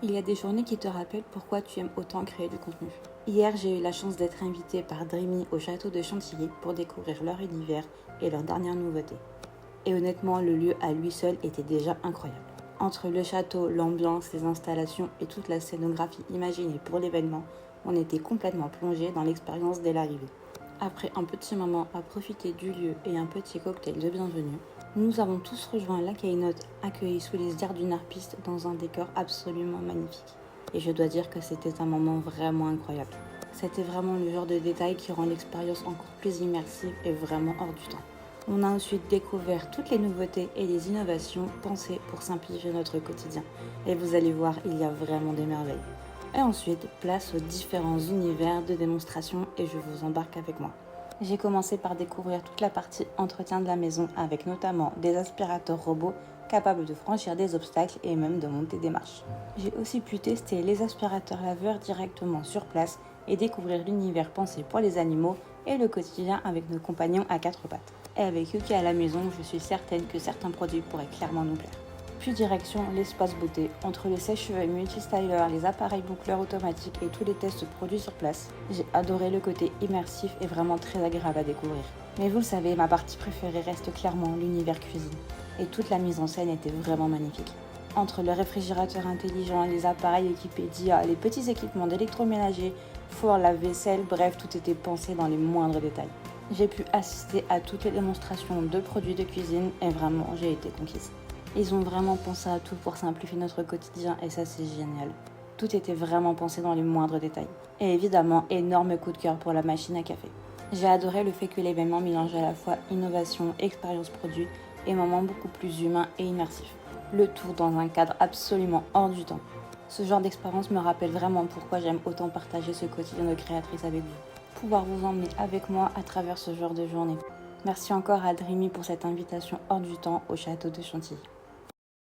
Il y a des journées qui te rappellent pourquoi tu aimes autant créer du contenu. Hier, j'ai eu la chance d'être invitée par Dreamy au château de Chantilly pour découvrir leur univers et leurs dernières nouveautés. Et honnêtement, le lieu à lui seul était déjà incroyable. Entre le château, l'ambiance, les installations et toute la scénographie imaginée pour l'événement, on était complètement plongé dans l'expérience dès l'arrivée. Après un petit moment à profiter du lieu et un petit cocktail de bienvenue, nous avons tous rejoint la keynote accueillis sous les airs d'une harpiste dans un décor absolument magnifique. Et je dois dire que c'était un moment vraiment incroyable. C'était vraiment le genre de détail qui rend l'expérience encore plus immersive et vraiment hors du temps. On a ensuite découvert toutes les nouveautés et les innovations pensées pour simplifier notre quotidien. Et vous allez voir, il y a vraiment des merveilles. Et ensuite, place aux différents univers de démonstration et je vous embarque avec moi. J'ai commencé par découvrir toute la partie entretien de la maison avec notamment des aspirateurs robots capables de franchir des obstacles et même de monter des marches. J'ai aussi pu tester les aspirateurs laveurs directement sur place et découvrir l'univers pensé pour les animaux et le quotidien avec nos compagnons à quatre pattes. Et avec Yuki à la maison, je suis certaine que certains produits pourraient clairement nous plaire. Puis direction l'espace beauté, entre le sèche-cheveux multi-styler, les appareils boucleurs automatiques et tous les tests produits sur place. J'ai adoré le côté immersif et vraiment très agréable à découvrir. Mais vous le savez, ma partie préférée reste clairement l'univers cuisine. Et toute la mise en scène était vraiment magnifique. Entre le réfrigérateur intelligent, les appareils équipés d'IA, les petits équipements d'électroménager, four, lave-vaisselle, bref, tout était pensé dans les moindres détails. J'ai pu assister à toutes les démonstrations de produits de cuisine et vraiment, j'ai été conquise. Ils ont vraiment pensé à tout pour simplifier notre quotidien et ça c'est génial. Tout était vraiment pensé dans les moindres détails. Et évidemment, énorme coup de cœur pour la machine à café. J'ai adoré le fait que l'événement mélange à la fois innovation, expérience produit et moments beaucoup plus humains et immersifs. Le tout dans un cadre absolument hors du temps. Ce genre d'expérience me rappelle vraiment pourquoi j'aime autant partager ce quotidien de créatrice avec vous. Pouvoir vous emmener avec moi à travers ce genre de journée. Merci encore à Dreamy pour cette invitation hors du temps au château de Chantilly.